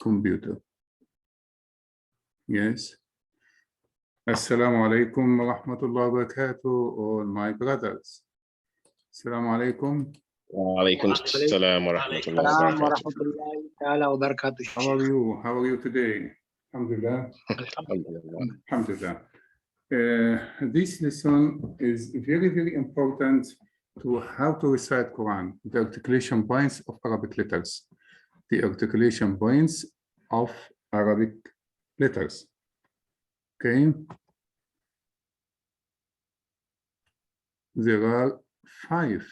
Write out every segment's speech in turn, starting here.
computer. Yes. Assalamu alaikum wa rahmatullahi wa barakatuh, all my brothers. Assalamu alaikum. Wa alaikum assalam wa rahmatullahi wa barakatuh. How are you? How are you today? Alhamdulillah. Alhamdulillah. This lesson is very, very important to how to recite Quran, the articulation points of Arabic letters. The articulation points of Arabic letters. Okay. There are 5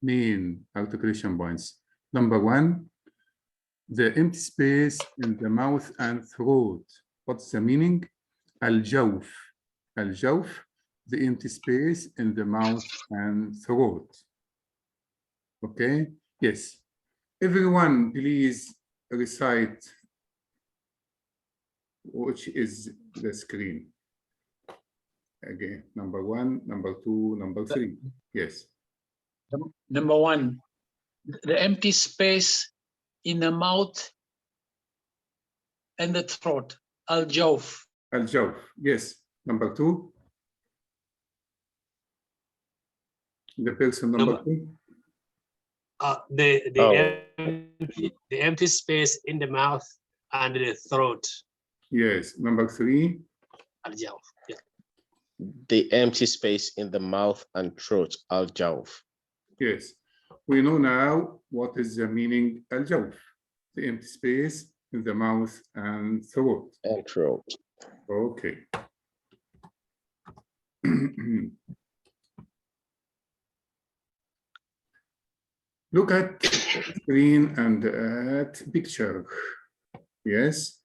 main articulation points. Number 1, the empty space in the mouth and throat. What's the meaning? Al-jawf. Al-jawf, the empty space in the mouth and throat. Okay? Yes. Everyone, please recite which is the screen. Again, number 1, number 2, number 3. Yes. Number 1, the empty space in the mouth and the throat. Al-jawf. Al-jawf. Yes. Number 2. The person number 2. The empty space in the mouth and the throat. Yes. Number 3. Al-jawf. Yeah. The empty space in the mouth and throat, al-jawf. Yes. We know now what is the meaning al-jawf, the empty space in the mouth and throat. And throat. Okay. Look at the screen and at picture. Yes.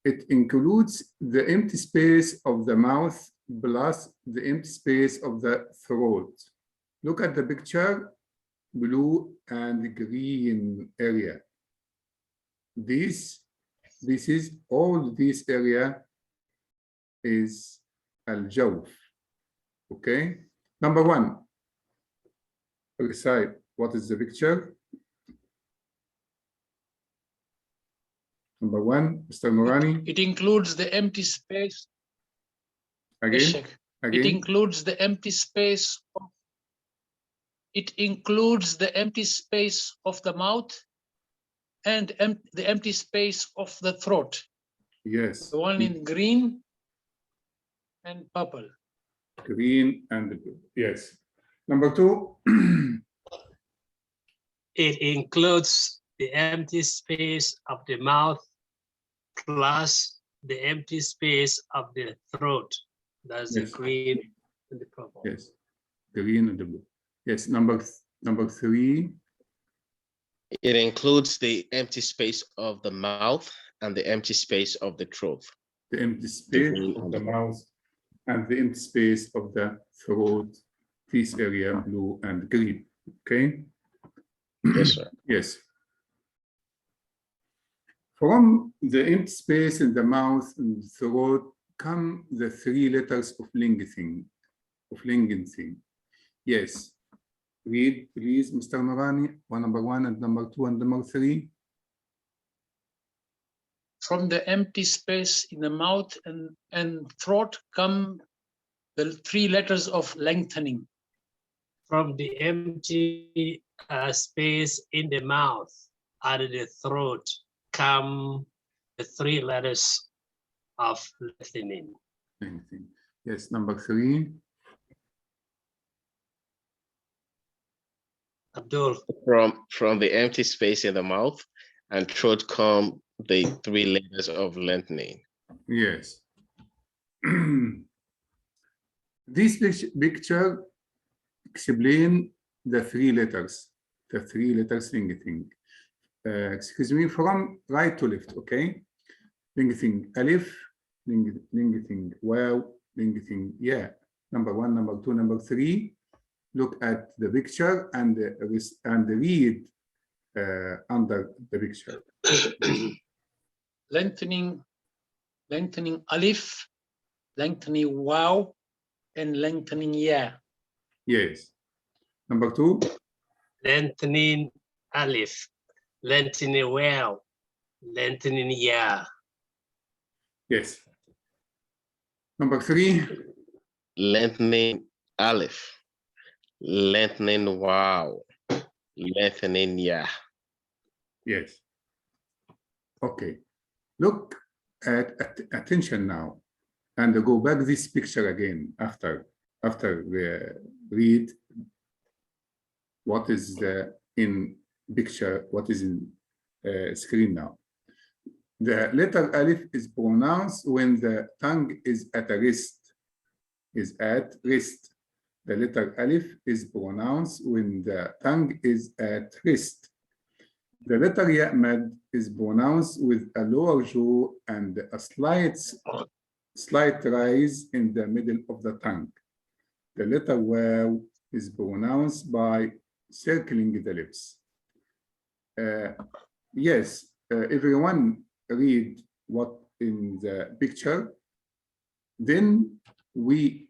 It includes the empty space of the mouth plus the empty space of the throat. Look at the picture, blue and green area. This is all this area is al-jawf. Okay. Number 1, recite what is the picture. Number 1, Mr. Nourani. It includes the empty space. Again. It includes the empty space. It includes the empty space of the mouth and the empty space of the throat. Yes. The one in green and purple. Green and yes. Number 2. It includes the empty space of the mouth plus the empty space of the throat. That's Yes. the green and the purple. Yes. Green and the blue. Yes. Number 3. It includes the empty space of the mouth and the empty space of the throat. The empty space of the mouth and the empty space of the throat. This area, blue and green. Okay. Yes, sir. Yes. From the empty space in the mouth and the throat come the 3 letters of lengthening. Yes. Read, please, Mr. Nourani, number 1 and number 2 and number 3. From the empty space in the mouth and throat come the 3 letters of lengthening. From the empty space in the mouth and the throat come the 3 letters of lengthening. Yes, number 3. Abdul. From the empty space in the mouth and throat come the 3 letters of lengthening. Yes. This picture explain the 3 letters, lengthening. Excuse me, from right to left, okay? Lengthening alif, lengthening waw, lengthening ya. Number 1, number 2, number 3. Look at the picture and read under the picture. Lengthening alif, lengthening waw, and lengthening ya. Yes. Number 2. Lengthening alif, lengthening waw, lengthening ya. Yes. Number 3, Lengthening Aleph. Lengthening Wow. Lengthening Ya. yes. Okay. Look at attention now, and go back this picture again after read what is in picture, what is in screen now. The letter Alif is pronounced when the tongue is at rest. The letter Alif is pronounced when the tongue is at rest. The letter Ya mad is pronounced with a lower jaw and a slight rise in the middle of the tongue. The letter Waw is pronounced by circling the lips. Yes, everyone read what in the picture. Then we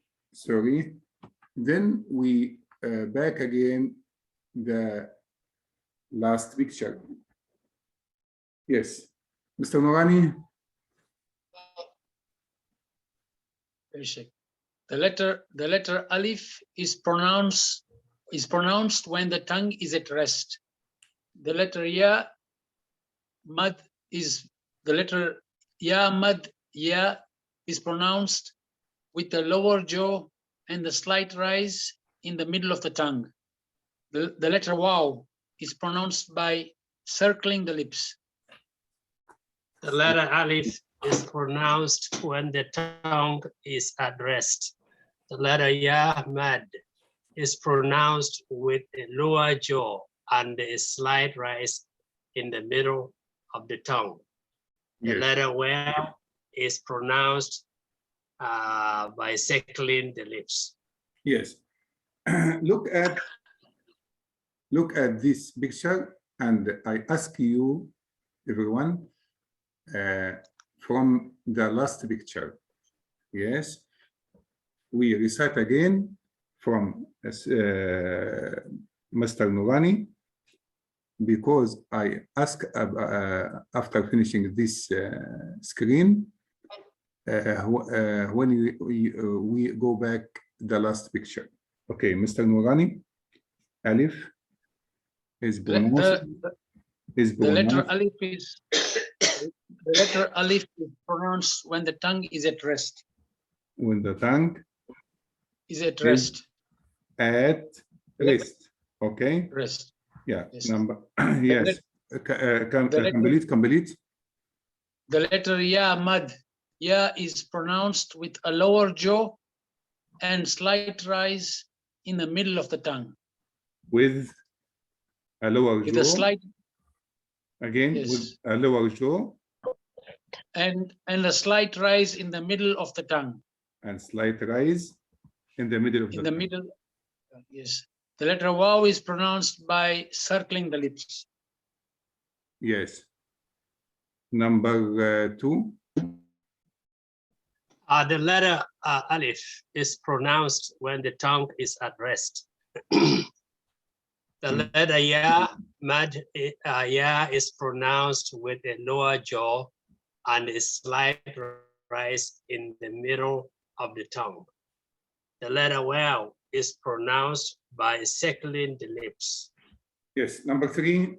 back again the last picture. Yes, Mr. Nourani. The letter Alif is pronounced when the tongue is at rest. The letter Ya mad is pronounced with the lower jaw and the slight rise in the middle of the tongue. The letter Waw is pronounced by circling the lips. The letter Alif is pronounced when the tongue is at rest. The letter Ya mad is pronounced with a lower jaw and a slight rise in the middle of the tongue. The Yes. letter Waw is pronounced by circling the lips. Yes. Look at this picture, and I ask you, everyone, from the last picture. Yes, we recite again from Mr. Nourani, because I ask after finishing this screen, when we go back the last picture. Okay, Mr. Nourani, Alif is pronounced. The letter Alif is pronounced when the tongue is at rest. When the tongue Is at rest. at rest. Okay. Rest. Yeah. Yes. Number. Yes. Complete. The letter Ya mad. Ya is pronounced with a lower jaw and slight rise in the middle of the tongue. With a lower With jaw. a slight. Again, Yes. with a lower jaw. And a slight rise in the middle of the tongue. And slight rise in the middle of In the the middle. Yes. The letter Waw is pronounced by circling the lips. Yes. Number 2. The letter Alif is pronounced when the tongue is at rest. The letter Ya mad Ya is pronounced with a lower jaw and a slight rise in the middle of the tongue. The letter Waw is pronounced by circling the lips. Yes. Number 3.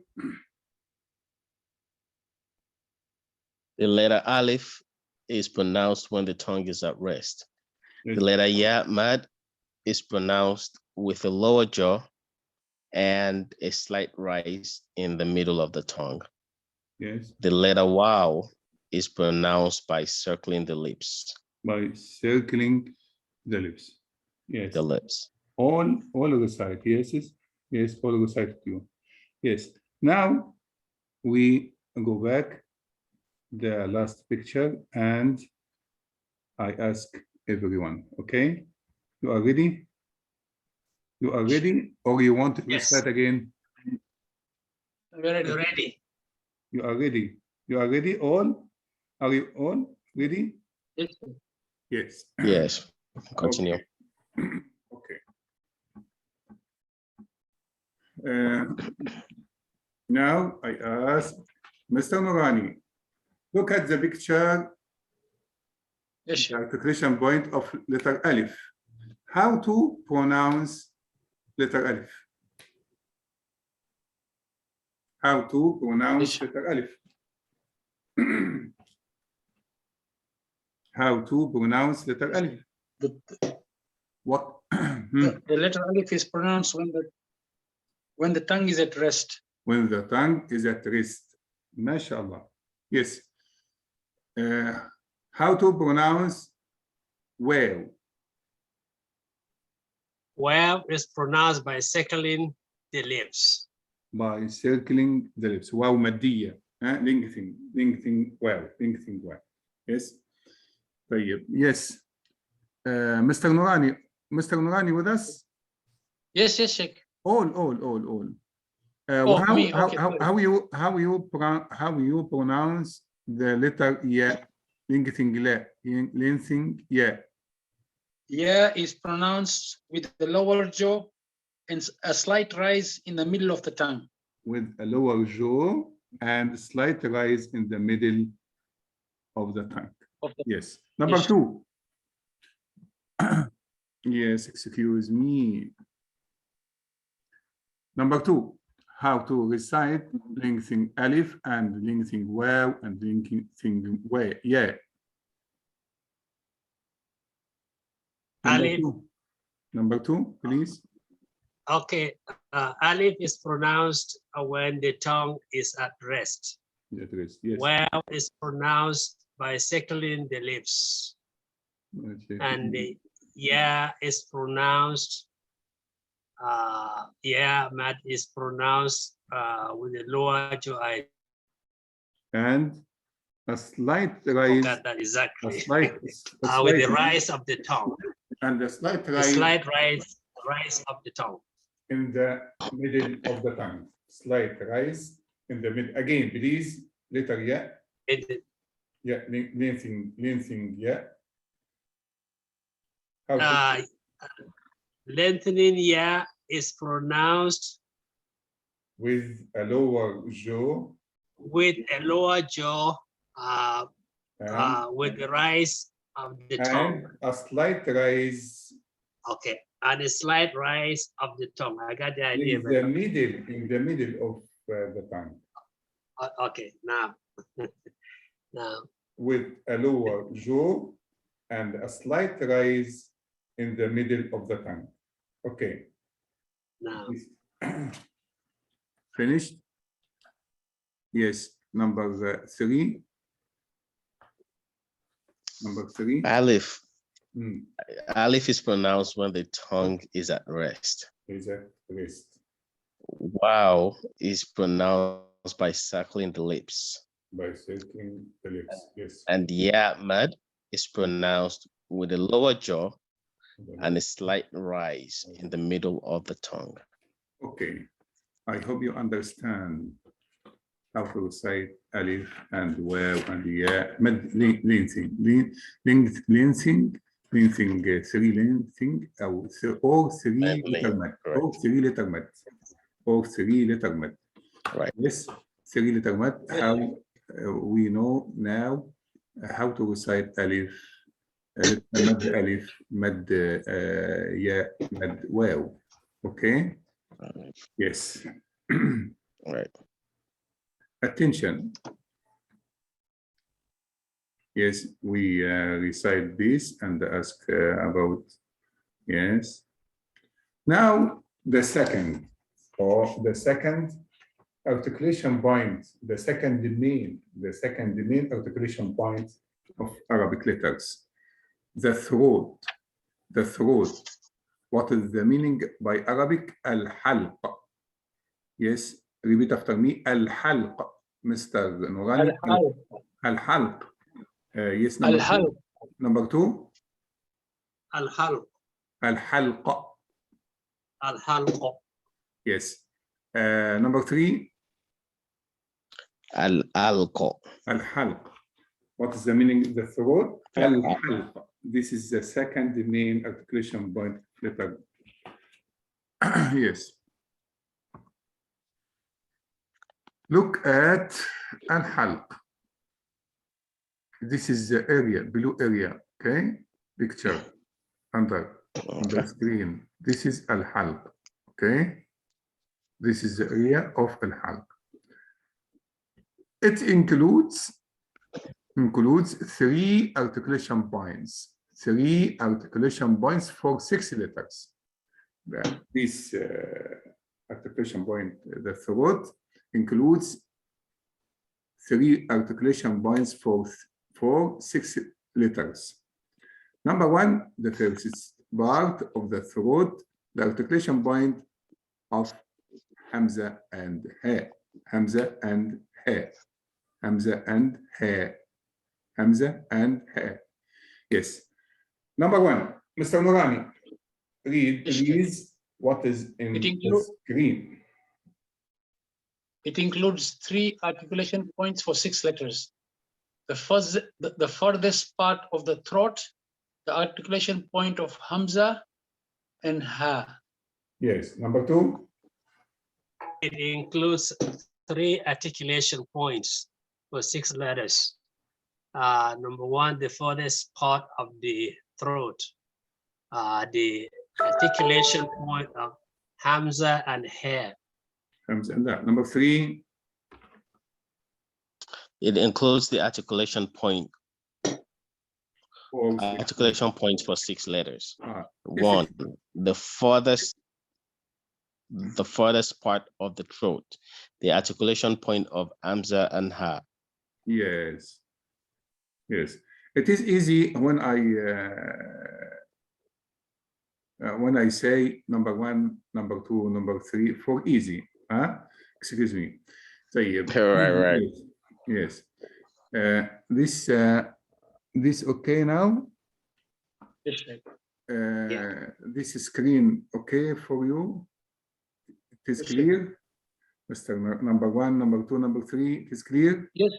The letter Aleph is pronounced when the tongue is at rest. Yes. The letter Ya mad is pronounced with a lower jaw and a slight rise in the middle of the tongue. Yes. The letter Waw is pronounced by circling the lips. By circling the lips. Yes. The lips. All recite. Yes. Yes. All recite you. Yes. Now we go back the last picture, and I ask everyone. Okay, you are ready? You are ready, or you want to Yes. start again? We're You're ready. You are ready. You are ready. All? Are you all ready? Yes. Yes. Yes. Continue. Okay. Now I ask Mr. Nourani, Look at the picture, Yes, the articulation point of letter Alif. How to pronounce letter Alif? How to pronounce letter Alif? How to pronounce letter Alif? What? the letter Alif is pronounced when the tongue is at rest. When the tongue is at rest. MashaAllah. Yes. How to pronounce well? Well is pronounced by circling the lips. By circling the lips. Wow, madiyya. Lengthening well. Yes. طيب. Yes. Mr. Nurani with us? Yes, Sheikh. All. Me, okay. How you pronounce the letter ya? Lengthening ya. Ya is pronounced with the lower jaw and a slight rise in the middle of the tongue. With a lower jaw and slight rise in the middle of the tongue. Yes. Number Yes. 2. Yes, excuse me. Number 2. How to recite lengthening alif and lengthening waw and lengthening wa. Yeah. Alif. Number 2, please. Okay, Alif is pronounced when the tongue is at rest. Yes. Well is pronounced by circling the lips. And the ya is pronounced, mad is pronounced with the lower jaw. And a slight rise. Forgot that exactly. A With the slight rise of the tongue. and a slight The rise slight rise of the tongue. in the middle of the tongue. Slight rise in the middle. Again, please, letter ya. Yeah, lengthening ya. Lengthening ya is pronounced with a lower jaw. With a lower jaw, with the rise of the tongue. A slight rise. Okay, and a slight rise of the tongue. I got the idea. In the middle of the tongue. Okay, now. With a lower jaw and a slight rise in the middle of the tongue. Okay. Now. Finished? Yes. Number 3. Number 3. Alif. Alif is pronounced when the tongue is at rest. Is at rest. Wow is pronounced by circling the lips. By circling the lips, yes. And ya mad is pronounced with a lower jaw and a slight rise in the middle of the tongue. Okay. I hope you understand how to recite alif and waw and ya. Lengthening, three lengthening, or three letter mad. Right. Yes, 3 letter mad. How we know now how to recite alif, mad alif, mad ya, mad waw. Okay. Yes. Right. Attention. Yes, we recite this and ask about, yes. Now, the second articulation point, the second main articulation point of Arabic letters, the throat. What is the meaning by Arabic? Al-halq. Yes, repeat after me. Al-halq. Mr. Nurani. Al-halq. Yes, number 2. Al-halq. Al-halq. Al-halq. Yes. Number 3. Al-alq. Al-halq. What is the meaning of the throat? Al-halq. This is the second main articulation point letter. Yes. Look at al-halq. This is the area, blue area, okay? Picture under Okay. screen. This is al-halq, okay? This is the area of al-halq. It includes 3 articulation points. 3 articulation points for 6 letters. This articulation point, the throat, includes 3 articulation points for 6 letters. Number 1, the first part of the throat, the articulation point of Hamza and Ha. Hamza and Ha. Hamza and Ha. Hamza and Ha. Yes. Number 1, Mr. Nourani, read please what is in the screen. It includes 3 articulation points for 6 letters. The furthest part of the throat, the articulation point of Hamza and Ha. Yes. Number 2. It includes 3 articulation points for 6 letters. Number 1, the furthest part of the throat, the articulation point of Hamza and Ha. Hamza and Ha. Number 3. It includes the articulation point. Articulation points for 6 letters. 1, the furthest part of the throat, the articulation point of Hamza and Ha. Yes. Yes. It is easy when I say number 1, number 2, number 3 for easy. Excuse me. Right. Yes. This okay now? Yes, This screen okay for you? It is clear? Mr. Number 1, number 2, number 3, it is clear? Yes.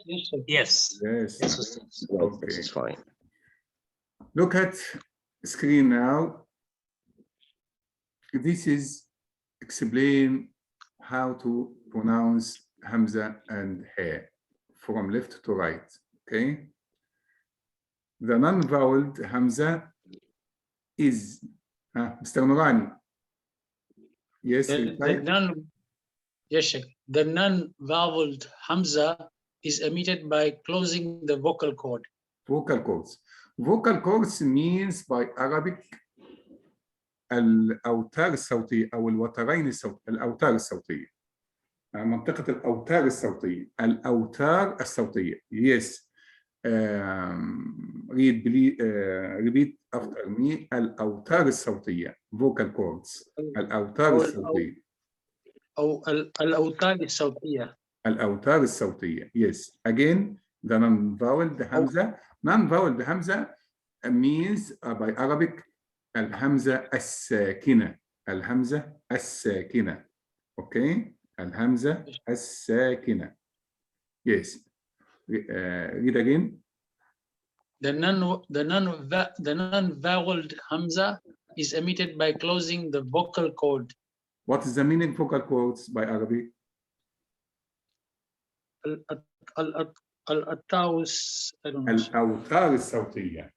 Yes. Yes. Okay. This is fine. Look at screen now. This is explain how to pronounce Hamza and Ha from left to right, okay? The non-voweled Hamza is, Mr. Nourani. Yes, the non-voweled Hamza is emitted by closing the vocal cord. Vocal cords. Vocal cords means by Arabic الأوتار الصوتية أو الوترين الصوتية. الأوتار الصوتية. منطقة الأوتار الصوتية. الأوتار الصوتية. Yes. Repeat after me. الأوتار الصوتية. Vocal cords. الأوتار الصوتية. أو الأوتار الصوتية. الأوتار الصوتية. Yes. Again, the non-vowel, the Hamza. Non-vowel, the Hamza means by Arabic الهمزة الساكنة. الهمزة الساكنة. Okay. الهمزة الساكنة. Yes. Read again. The non-voweled Hamza is emitted by closing the vocal cord. What is the meaning of vocal cords by Arabic? الأوتار الصوتية.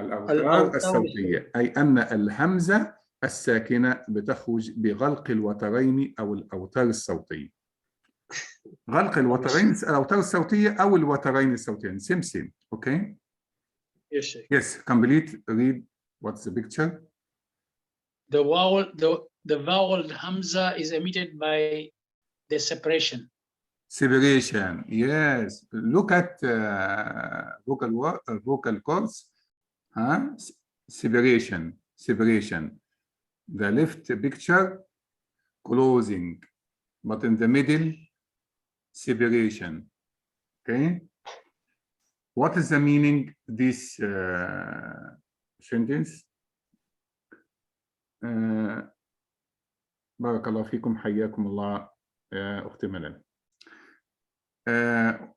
الأوتار الصوتية أي أن الهمزة الساكنة بتخرج بغلق الوترين أو الأوتار الصوتية. غلق الوترين الأوتار الصوتية أو الوترين الصوتيين. Same. Okay. Yes. Complete. Read. What's the picture? The vowel Hamza is emitted by the separation. Separation. Yes. Look at vocal cords. Separation. The left picture closing, but in the middle separation. Okay. What is the meaning this sentence? بارك الله فيكم حياكم الله أختي ملل.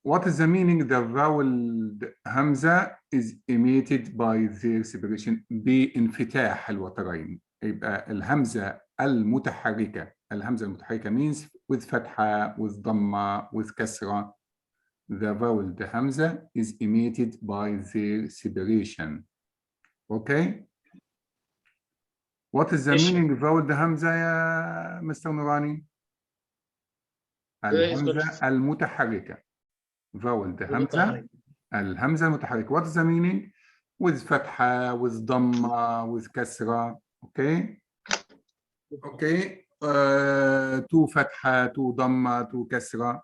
What is the meaning? The vowel Hamza is emitted by their separation بانفتاح الوترين. يبقى الهمزة المتحركة means with فتحة, with ضمة, with كسرة. the vowel the hamza is emitted by their separation. Okay? What is the Yes, meaning of vowel the hamza يا Mr. نوراني؟ الهمزة المتحركة. vowel the hamza الهمزة المتحركة. What is the meaning? With فتحة, with ضمة, with كسرة. Okay? Okay. تو فتحة, تو ضمة, تو كسرة.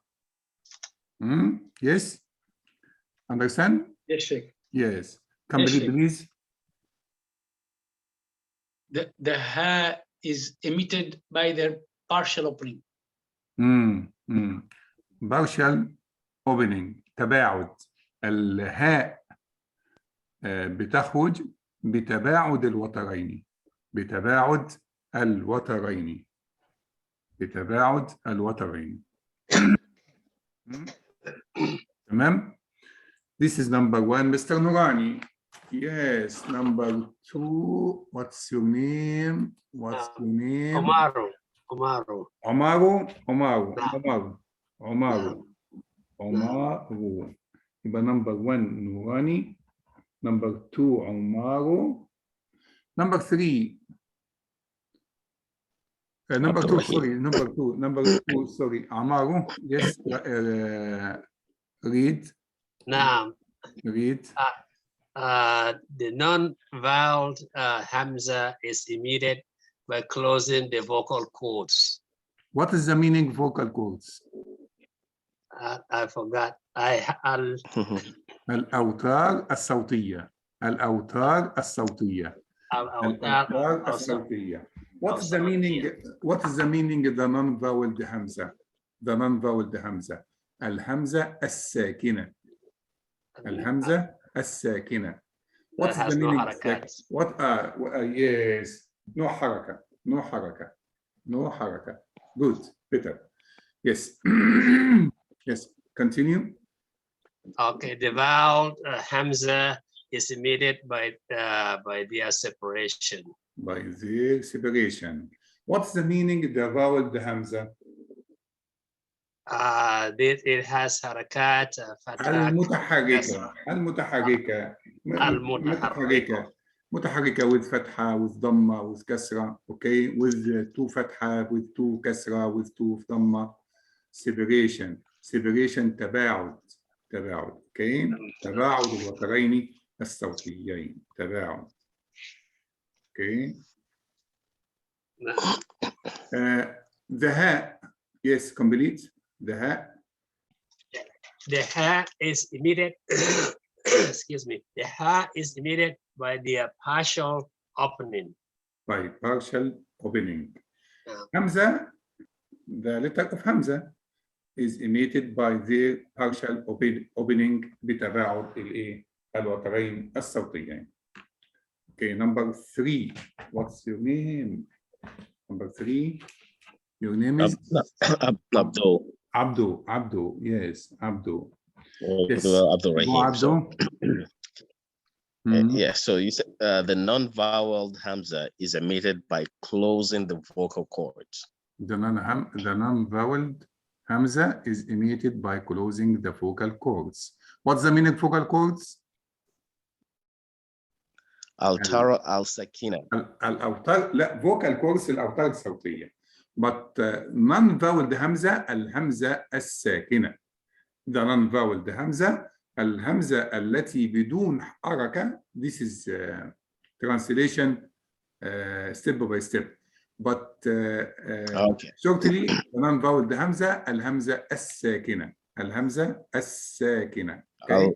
Yes? Understand? Yes, Sheikh. Yes. Complete, Yes, Sheikh. please. The ha is emitted by their partial opening. Partial opening. تباعد. الهاء بتخرج بتباعد الوترين. بتباعد الوترين. بتباعد الوترين. تمام؟ This is number 1, Mr. Nurani. Yes, number 2. What's your name? What's your name? Omaru. Omaru. Omaru. Omaru. Omaru. Omaru. Omaru. يبقى number 1 Nurani. Number 2 Omaru. Number 3. Number 2, sorry. Number 2. Number 2, sorry. Amaru. Yes. Read. Now, Read. the non-voweled hamza is emitted by closing the vocal cords. What is the meaning of vocal cords? I forgot. الأوتار الصوتية. الأوتار الصوتية. الأوتار الصوتية. What is the meaning? What is the meaning of the non-voweled hamza? The non-voweled hamza. الهمزة الساكنة. الهمزة الساكنة. What is the meaning? What yes. No حركة. No حركة. No حركة. Good. Better. Yes. Yes. Continue. Okay. The vowel hamza is emitted by their separation. By their separation. What's the meaning of the vowel the hamza? It has harakat, المتحركة. المتحركة. المتحركة. متحركة with فتحة, with ضمة, with كسرة. Okay, with two فتحة, with two كسرة, with two ضمة. Separation. Separation تباعد. تباعد. Okay. تباعد الوترين الصوتيين. تباعد. Okay. The ha. Yes, complete. The ha. The ha is emitted. Excuse me. The ha is emitted by their partial opening. By partial opening. Hamza, the letter of Hamza, is emitted by their partial opening بتباعد الوترين الصوتيين. Okay, number 3. What's your name? Number 3. Your name is Abdul. Abdul. Abdul. Yes, Abdul. Yes. Abdul Rahim. Abdul. Yeah, so you said the non-voweled hamza is emitted by closing the vocal cords. The non-voweled hamza is emitted by closing the vocal cords. What's the meaning of vocal cords? Al-Tara al-Sakina. الأوتار لا vocal cords الأوتار الصوتية. But non-voweled hamza الهمزة الساكنة. The non-voweled hamza الهمزة التي بدون حركة. This is translation step by step. But Okay. shortly the non-voweled hamza الهمزة الساكنة. الهمزة الساكنة. Okay.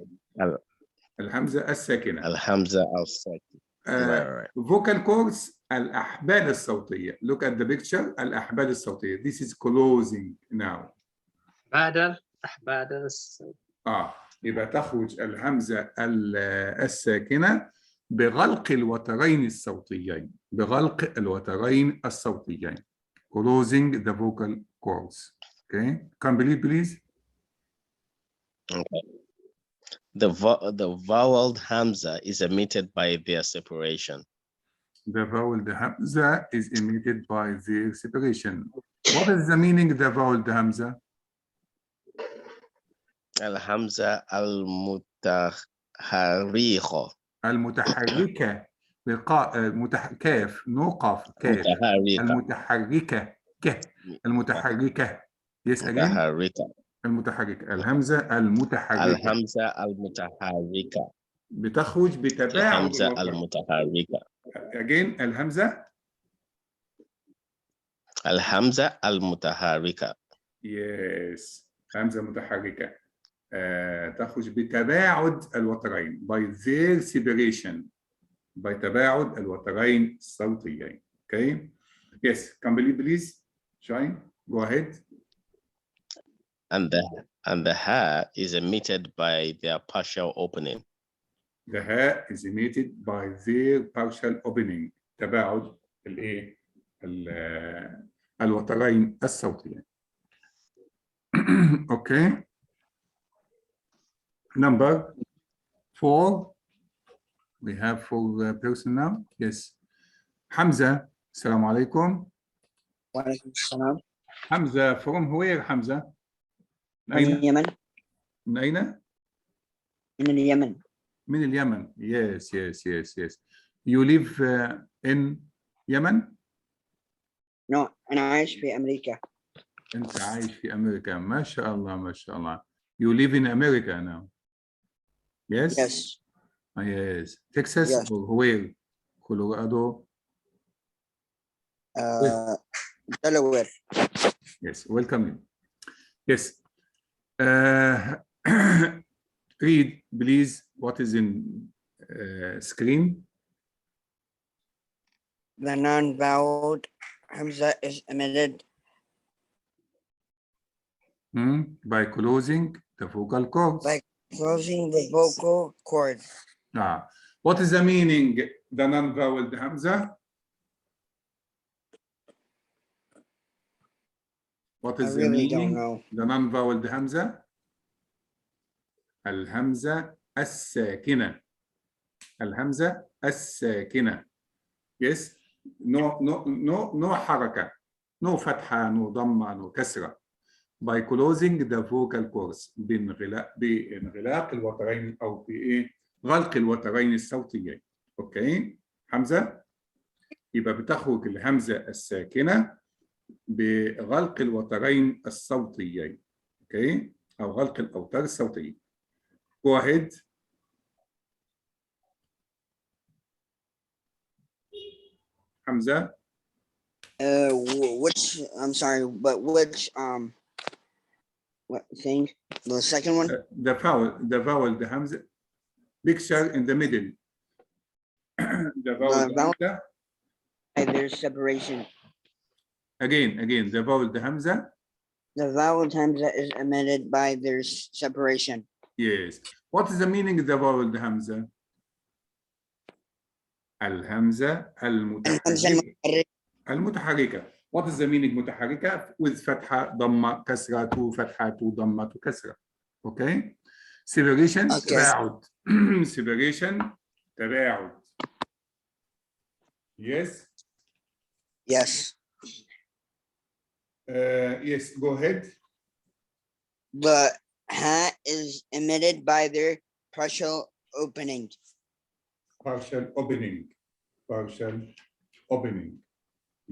الهمزة الساكنة. الهمزة الساكنة. Vocal cords الأحبال الصوتية. Look at the picture. الأحبال الصوتية. This is closing now. أحبال يبقى تخرج الهمزة الساكنة بغلق الوترين الصوتيين. بغلق الوترين الصوتيين. Closing the vocal cords. Okay. Complete, please. Okay. The voweled hamza is emitted by their separation. The vowel the hamza is emitted by their separation. What is the meaning of the vowel the hamza? الهمزة المتحركة. المتحركة بالقاف كاف نو قاف كاف متحركة. المتحركة المتحركة yes again متحركة. المتحركة الهمزة المتحركة الهمزة المتحركة. بتخرج بتباعد الهمزة الوتر المتحركة. again الهمزة الهمزة المتحركة. yes همزة متحركة تخرج بتباعد الوترين by their separation بتباعد الوترين الصوتيين okay yes complete please Shine go ahead And the ha is emitted by their partial opening. the ha is emitted by their partial opening تباعد الايه الوترين الصوتيين okay number 4 we have 4 person now yes حمزة السلام عليكم وعليكم السلام. حمزة from where حمزة من اليمن. من أين؟ من اليمن. من اليمن yes you live in يمن؟ No, أنا عايش في أمريكا. أنت عايش في أمريكا ما شاء الله ما شاء الله you live in America now yes? Yes Texas Yes. or where? Colorado Delaware. yes welcome yes read please what is in screen The non-voweled hamza is emitted by closing the vocal cords. by closing the vocal cords. What is the meaning the non-vowel hamza? What is I the really meaning don't know. the non-vowel hamza? الهمزة الساكنة الهمزة الساكنة yes no حركة no فتحة no ضمة no كسرة by closing the vocal cords بانغلاق الوترين أو غلق الوترين الصوتيين أوكي حمزة يبقى بتخرج الهمزة الساكنة بغلق الوترين الصوتيين أوكي أو غلق الأوتار الصوتية go ahead Hamza Which, I'm sorry, but which what thing? The second one? the vowel the Hamza picture in the middle the vowel the Hamza There's separation. again the vowel the Hamza The vowel hamza is emitted by their separation. yes what is the meaning of the vowel the Hamza الهمزة المتحركة what is the meaning متحركة with فتحة ضمة كسرة تو فتحة تو ضمة تو كسرة okay separation تباعد separation تباعد yes Yes. Yes go ahead The ha is emitted by their partial opening. partial opening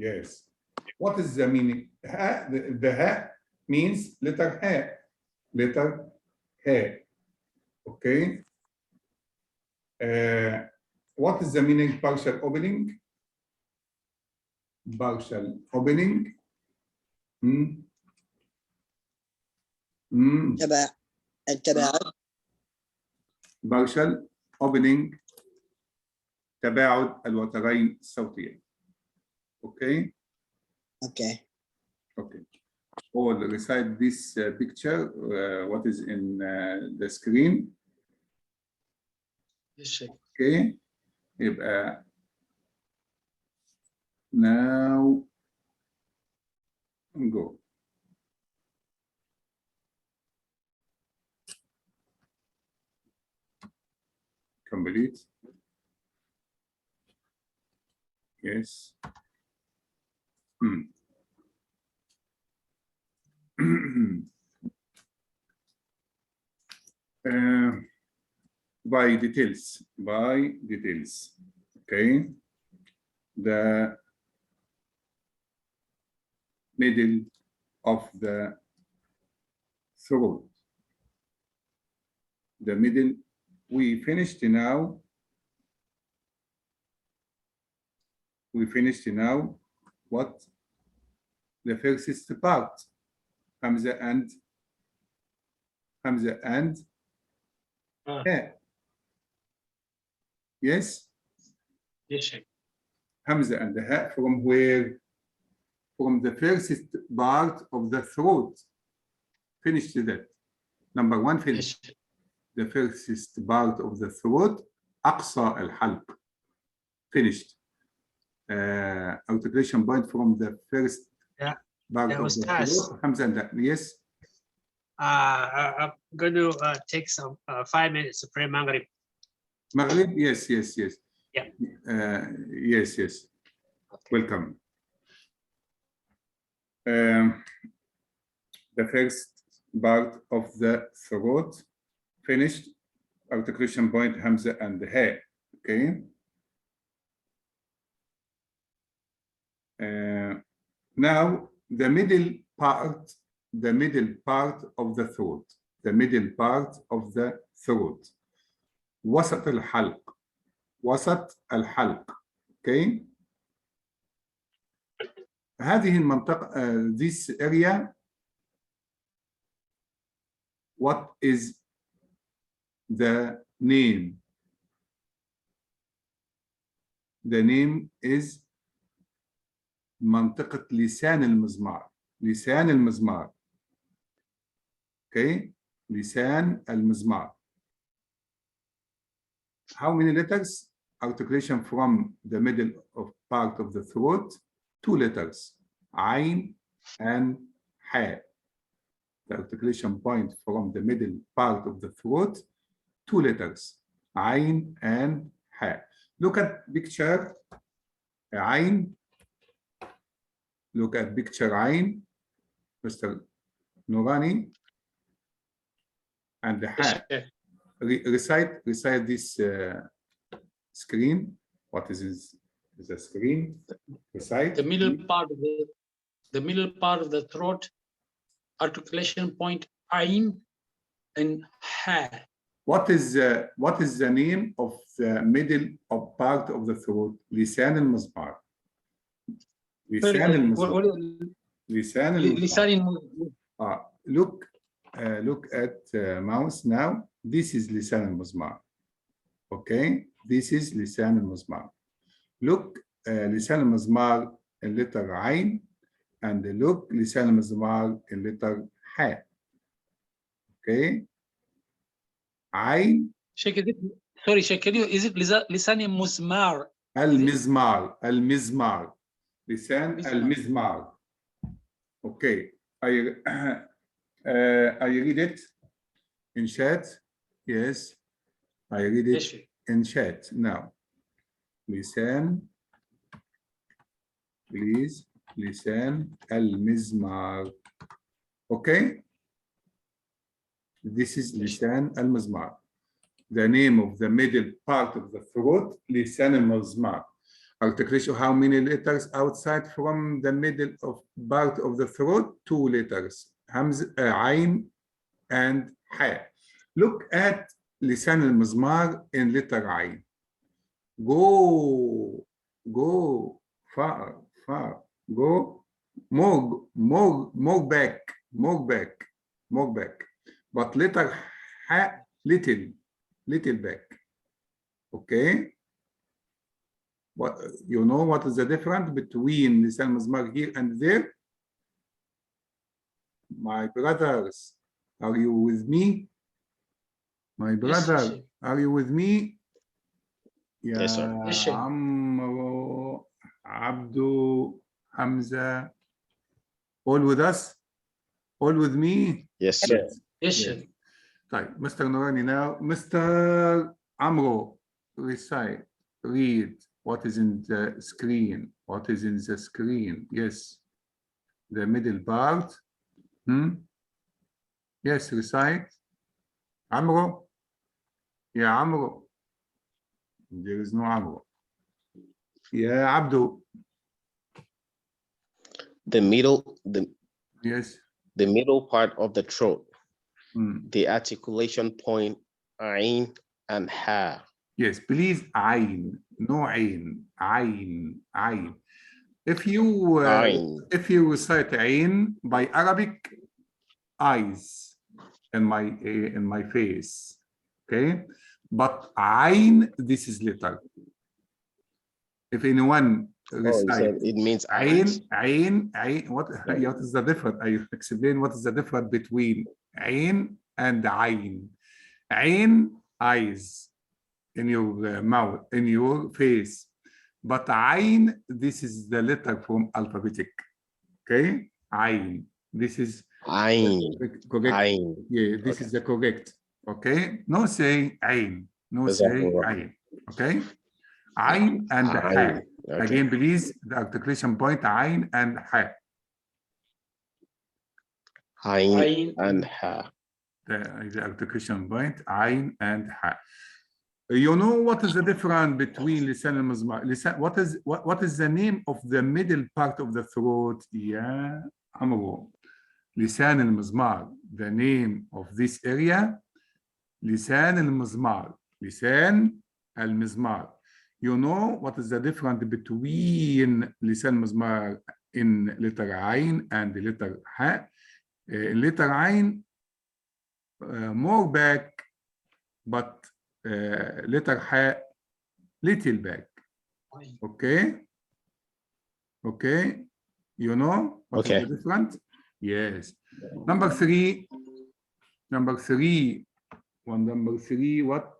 yes what is the meaning ha the ha means letter ha okay what is the meaning partial opening التباعد. partial opening تباعد الوترين الصوتيين okay all recite this picture what is in the screen okay يبقى now go complete yes by details. Okay, the middle of the throat. The middle, we finished now. What? The first part, Hamza and Ah. Ha. Yes, Yes, Sheikh. Hamza and Ha from where? From the first part of the throat. Finished that. Number one, finished. Yes, Sheikh. The first part of the throat, أقصى الحلق. Finished. Articulation point from the first Yeah, part that of was the task. throat. Hamza and Ha. Yes. I'm going to take some 5 minutes to pray Maghrib. Maghrib? Yes. Yeah. Yes. Welcome. The first part of the throat finished. Articulation point Hamza and Ha. Okay. Now the middle part of the throat. The middle part of the throat. وسط الحلق. Okay. هذه المنطقة, this area, what is the name? The name is منطقة لسان المزمار. Okay, لسان المزمار. How many letters? Articulation from the middle of part of the throat. 2 letters, عين and حاء. The articulation point from the middle part of the throat, 2 letters, عين and حاء. Look at picture عين. Look at picture عين, Mr. Nourani, and the حاء. Recite this screen. What is the screen? Recite. The middle part of the throat, articulation point Ain and Ha. What is the name of the middle of part of the throat? لسان المزمار. لسان المزمار. Look at mouse now. This is لسان المزمار. Okay, this is لسان المزمار. Look لسان المزمار in letter عين, and look لسان المزمار in letter حاء. Okay. عين. Sheikh, sorry, Sheikh, is it لسان مزمار? المزمار. لسان المزمار. Okay. I read it in chat. Yes. I read it in chat now. لسان, please. لسان المزمار. Okay. This is لسان المزمار. The name of the middle part of the throat, لسان المزمار. Articulation, how many letters outside from the middle of part of the throat? 2 letters, عين and حاء. Look at لسان المزمار in letter عين. Go far, go more back. But letter حاء, little back. Okay. What, you know what is the difference between لسان المزمار here and there? My brothers, are you with me? My brother, are you with me? Yes, sir. Amro, Abdu, Hamza, all with us? All with me? Yes, sir. Yes, sir. Right, Mr. Nourani now. Mr. Amro, recite, read what is in the screen. What is in the screen? Yes, the middle part. Yes, recite. Amro? Yeah, Amro. There is no Amro. Yeah, Abdu. The middle Yes. part of the throat, Mm. the articulation point, ain and ha. Yes, please, ayn, no ayn, ayn. If you Ain. recite ayn by Arabic, eyes in my face, okay? But ayn, this is letter. If anyone Oh, you recite said it means eyes. ayn, what is the difference? I explain what is the difference between ayn and ayn. Ayn, eyes in your mouth, in your face. But ayn, this is the letter from alphabetic. Okay? Ayn. This is Ain. correct. Ain. Yeah, this is the correct. Okay? No say ayn. No say ayn. Okay? Ayn and ha. Ain. Okay. Again, please, the articulation point ayn and ha. Ain and ha. The articulation point ayn and ha. You know what is the difference between lisan and mizmar? What is the name of the middle part of the throat? Yeah, Amro. Lisan al-mizmar. The name of this area, lisan al-mizmar. Lisan al-mizmar. You know what is the difference between lisan al-mizmar in letter ayn and the letter ha? In letter ayn, more back, but letter ha, little back. Okay. Okay. You know what is the difference? Yes. Number three. Number three. What?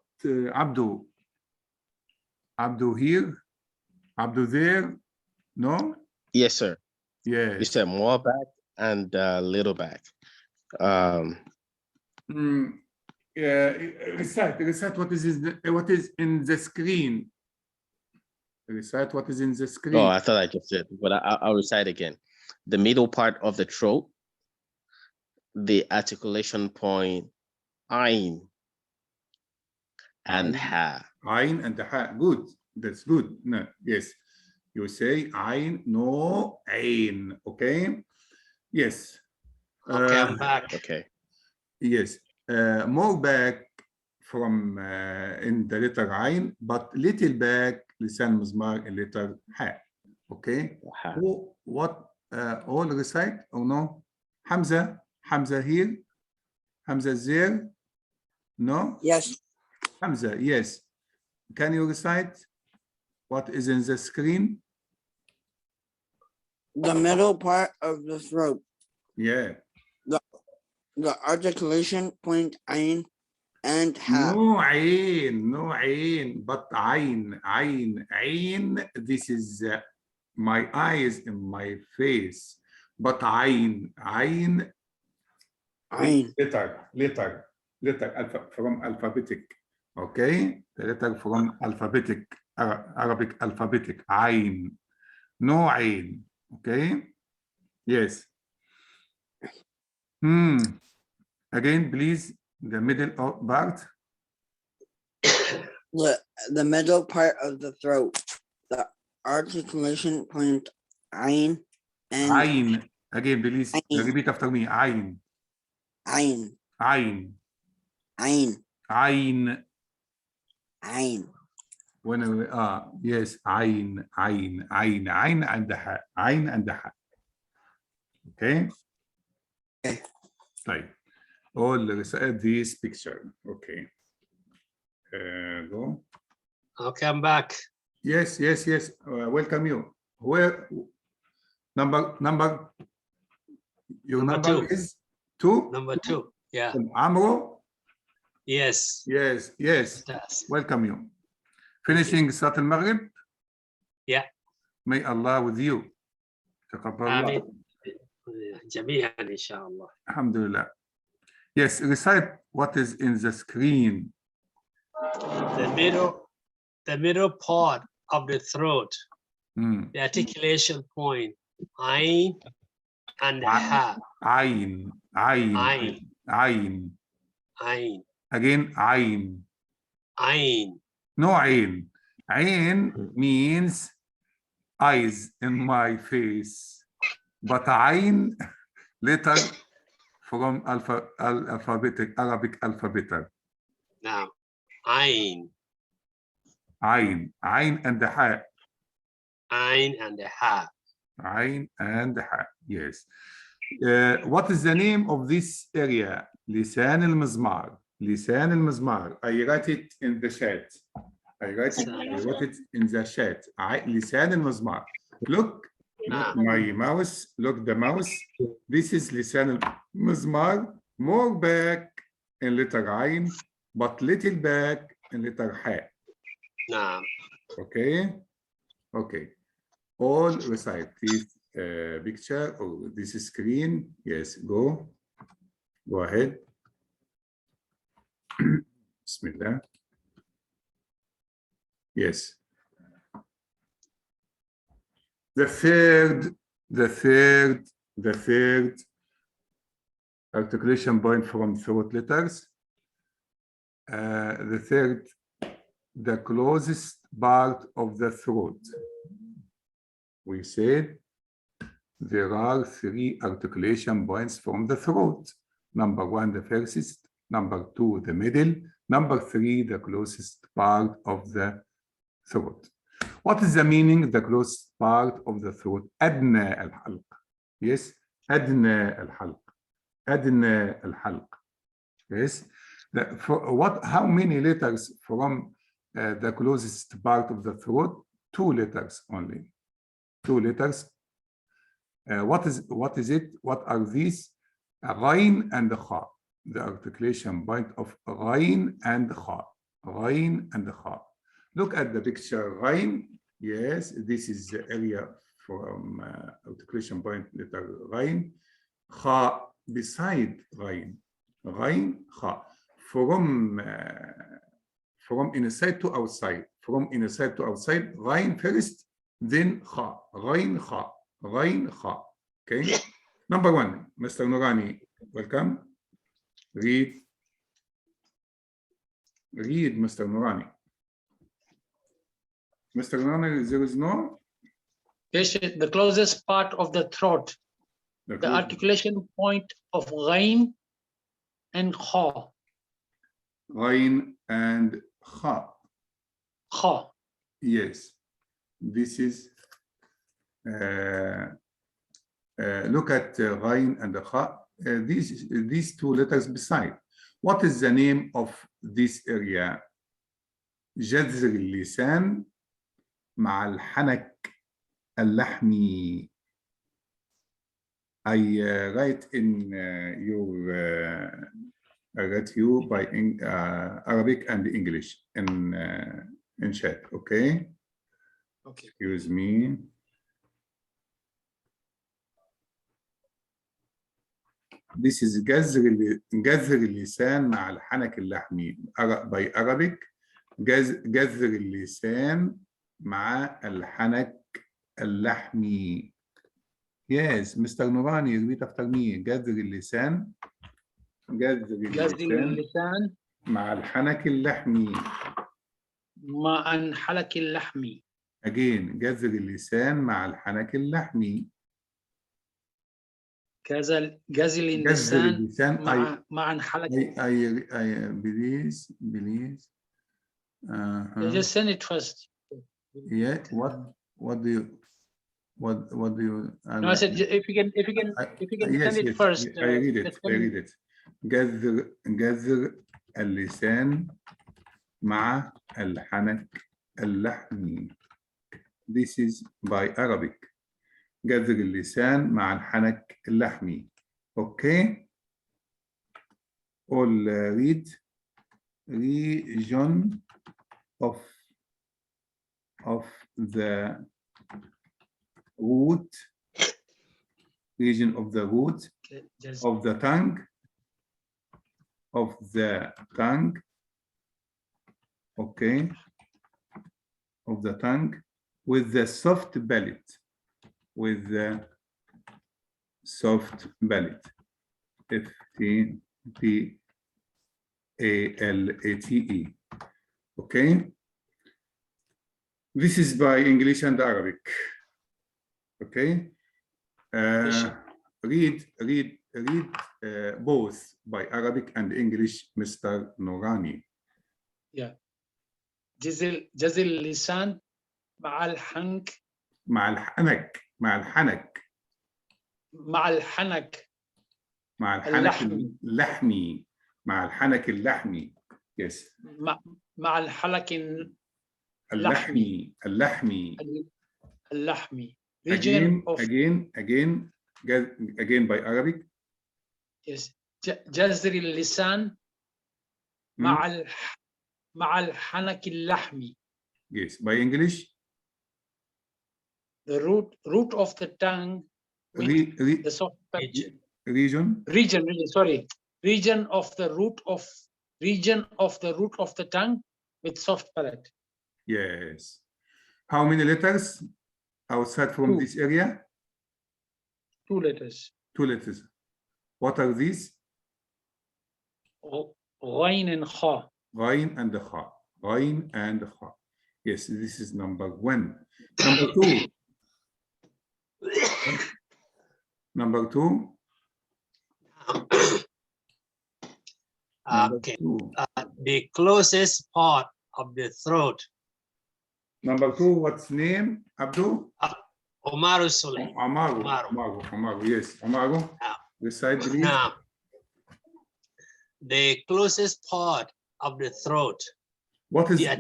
Abdu. Abdu here. Abdu there. No. Yes, sir. Yes. You said more back and little back. Recite what is in the screen. Recite what is in the screen. Oh, I thought I just did, but I'll recite again. The middle part of the throat, the articulation point, ain and ha. Ain and ha. Good. That's good. No, yes. You say ain, no ain. Okay. Yes. Okay, I'm back. Okay. Yes. More back from in the letter ain, but little back lisan mizmar in letter ha. Okay. What all recite or no? Hamza here. Hamza there. No. Yes. Hamza, yes. Can you recite what is in the screen? The middle part of the throat. Yeah. The articulation point ayn and ha. No ain, but ain. This is my eyes in my face. But ain. Letter from alphabetic. Okay, the letter from alphabetic, Arabic alphabetic. Ain. No ain. Okay. Yes. Again, please, the middle part. The middle part of the throat. The articulation point ayn and Ain. Again, please ayn. repeat after me. Ain. Ayn. Ain. Ayn. Ain. Ayn. When yes, ain and the ha. Ain and the ha. Okay. Okay. Right. All this picture. Okay. Go. Okay, I'm back. Yes. Welcome you. Where number? Your number is 2. Number 2. Yeah. Amro. Yes. Yes. Yes. Welcome you. Finishing Salat al-Maghrib. Yeah. May Allah with you. تقبل الله. جميعا إن شاء الله. Alhamdulillah. Yes, recite what is in the screen. The middle part of the throat, the articulation point, ayn and ha. Ayn. Ayn. Again, عين. Ain. No عين. عين means eyes in my face. But عين letter from Arabic alphabet. Now, Ain. عين. عين and حاء. Ain and a ha. عين and حاء. Yes. What is the name of this area? لسان المزمار. لسان المزمار. I write it in the chat. I wrote it in the chat. لسان المزمار. Look my mouse. Look the mouse. This is لسان المزمار. More back in letter عين, but little back in letter حاء. Now, Okay. Okay. All recite this picture or this screen. Yes, go ahead. Bismillah. Yes. The third articulation point from throat letters. The third, the closest part of the throat. We said there are 3 articulation points from the throat. Number 1, the furthest. Number 2, the middle. Number 3, the closest part of the throat. What is the meaning of the closest part of the throat? أدنى الحلق. Yes, أدنى الحلق. أدنى الحلق. Yes. How many letters from the closest part of the throat? 2 letters only. 2 letters. What is it? What are these? غين and خاء. The articulation point of غين and خاء. غين and خاء. Look at the picture. غين. Yes, this is the area from articulation point letter غين. خاء beside غين. غين خاء. From inside to outside. From inside to outside. غين first. Then خاء. غين خاء. غين خاء. Okay. Number 1, Mr. Nurani, welcome. Read, Mr. Nurani. Mr. Nurani, there is no? Yes, the closest part of the throat, the articulation point of ghain and kha. Ghain and kha. Kha. Yes. This is, look at ghain and kha. These 2 letters beside. What is the name of this area? جذر اللسان مع الحنك اللحمي. I write in I write you by Arabic and English in chat. Okay. Okay. Excuse me. This is جذر اللسان مع الحنك اللحمي by Arabic. جذر اللسان مع الحنك اللحمي. Yes, Mr. Nurani, repeat after me. جذر اللسان. جذر اللسان مع الحنك اللحمي. مع الحنك اللحمي. Again, جذر اللسان مع الحنك اللحمي. جذر اللسان مع الحلق. Please. Just send it first. Yeah. What do you? No, I said if you can yes, send it yes. first. I read it. جذر اللسان مع الحنك اللحمي. This is by Arabic. جذر اللسان مع الحنك اللحمي. Okay. All read. Region of the root. Region of the root of the tongue. Okay. Of the tongue with the soft palate. With the soft palate. A-L-A-T-E. Okay. This is by English and Arabic. Okay. Read both by Arabic and English, Mr. Nourani. Yeah. جزل اللسان مع الحنك مع الحنك مع الحنك مع الحنك مع الحنك اللحمي. اللحمي مع الحنك اللحمي. Yes. مع الحلق اللحمي اللحمي. اللحمي. Again, Region of again by Arabic. yes. جزر اللسان مع مع الحنك اللحمي. Yes, by English. The root of the tongue with the soft region of the root of the tongue with soft palate. Yes. How many letters outside from Two. this area? 2 letters. 2 letters. What are these? غين and خا. غين and خا. غين and خا. Yes, this is number 1. Number 2. Number 2. Okay. The closest part of the throat. Number 2, what's name? Abdul? Omaru Sule. Amaru. Yes, Amaru. Recite, please. Now, the closest part of the throat. What is it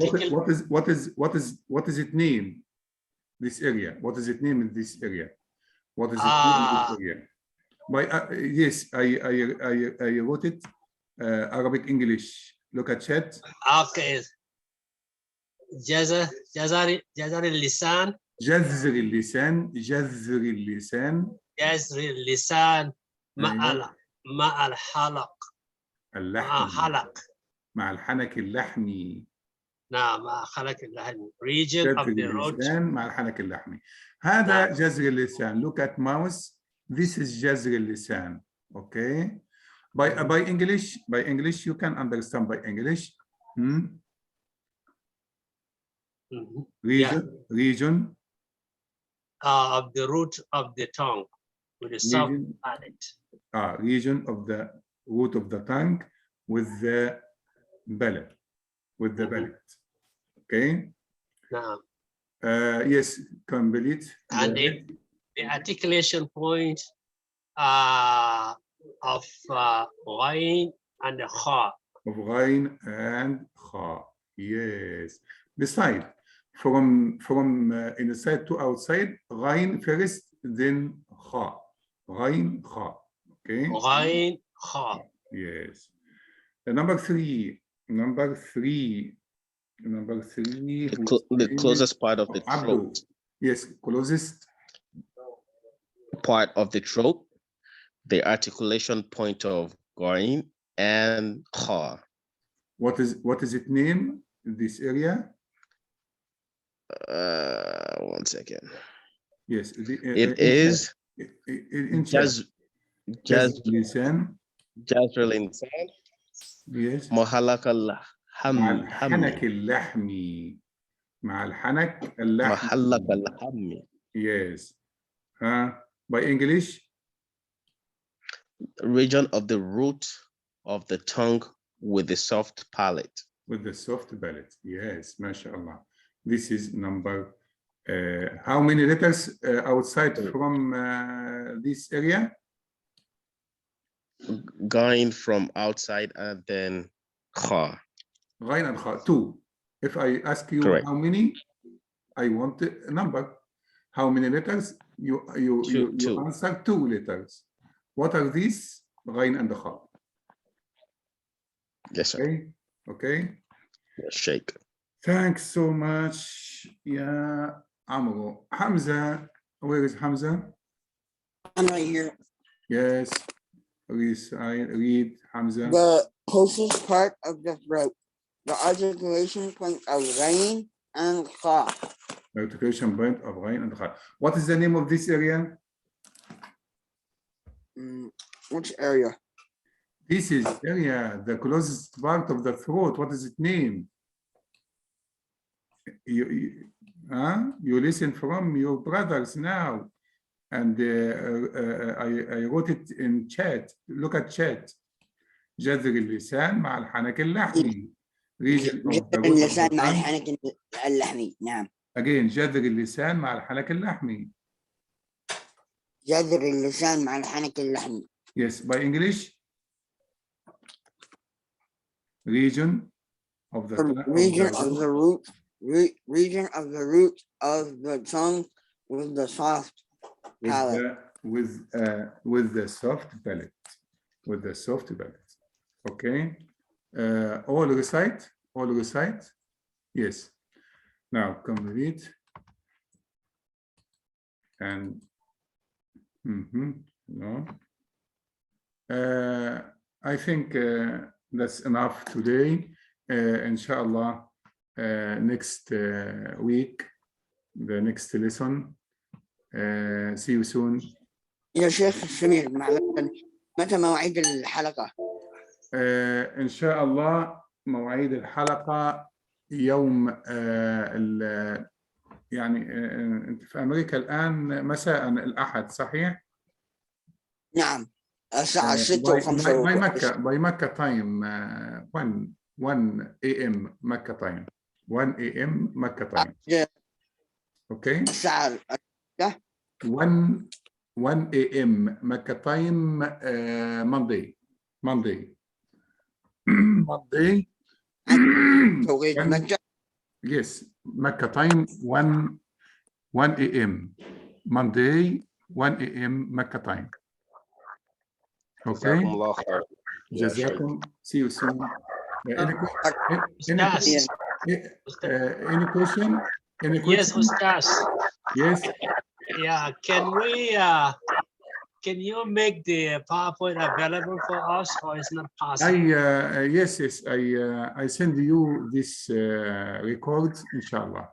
named? This area. What is it named in this area? What is it named in this area? By yes, I wrote it. Arabic English. Look at chat. Okay. جزر اللسان. جذر اللسان. جذر اللسان. جذر اللسان مع الحلق. اللحم. حلق. مع الحنك اللحمي. نعم مع حلق اللحمي. Region of the root. مع الحنك اللحمي. هذا جذر اللسان. Look at mouse. This is جذر اللسان. Okay. By English, you can understand by English. Region of the root of the tongue with a soft palate. Region of the root of the tongue with the belly. Okay. Now, yes, complete. And the articulation point of ghain and kha. Of ghain and kha. Yes. Beside, from inside to outside, ghain first, then kha. Ghain kha. Okay. Ghain kha. Yes. Number 3. The closest part of the throat. Yes, closest part of the throat. The articulation point of ghain and kha. What is it name in this area? 1 second. Yes, it is Jazr lisan. Yes. محلق الحنك اللحمي. مع الحنك اللحمي. محلق اللحمي. Yes. By English? Region of the root of the tongue with the soft palate. With the soft palate. Yes, mashallah. This is number. How many letters outside from this area? Going from outside and then kha. Ghain and kha. 2. If I ask you Correct. How many, I want a number. How many letters? You answer 2 letters. What are these? Ghain and kha. Yes, sir. Okay. Yes, Sheikh. Thanks so much, Ya Amro. Hamza, where is Hamza? I'm right here. Yes. Read Hamza. The closest part of the throat. The articulation point of ghain and kha. The articulation point of ghain and kha. What is the name of this area? Which area? This is area, the closest part of the throat. What is its name? You listen from your brothers now, and I wrote it in chat. Look at chat. جذر اللسان مع الحنك اللحمي. Region of the جذر اللسان مع الحنك اللحمي. نعم. Again, جذر اللسان مع الحنك اللحمي. جذر اللسان مع الحنك اللحمي. Yes, by English. Region of the region of the root. Region of the root of the tongue with the soft palate. With the soft palate. With the soft palate. Okay. All recite. All recite. Yes. Now complete. And no. I think that's enough today. Inshallah, next week, the next lesson. See you soon. يا شيخ سمير متى مواعيد الحلقة؟ إن شاء الله مواعيد الحلقة يوم يعني أنت في أمريكا الآن مساء الأحد صحيح؟ نعم الساعة 6:05 by Mecca time 1 a.m. Mecca time 1 a.m. Mecca time. Okay. الساعة 1 a.m. Mecca time Monday. توقيت مكة. Yes, Mecca time 1 a.m. Monday 1 a.m. Mecca time. Okay. Jazakum. See you soon. Any question? Yes, Ustaz. Yes. Yeah, can you make the PowerPoint available for us, or it's not possible? Yes. I send you this record, inshallah.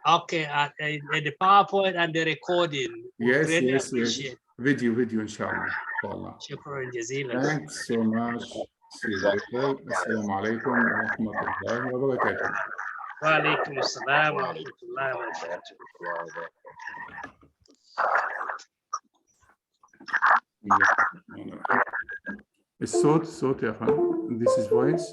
Okay, the PowerPoint and the recording. Yes. Appreciate. Video, inshallah. Shukran jazeelan. Thanks so much. See you later. Assalamu alaikum wa rahmatullahi wa barakatuh. Wa alaikum assalam wa rahmatullahi wa barakatuh. الصوت يا فندم. This is voice.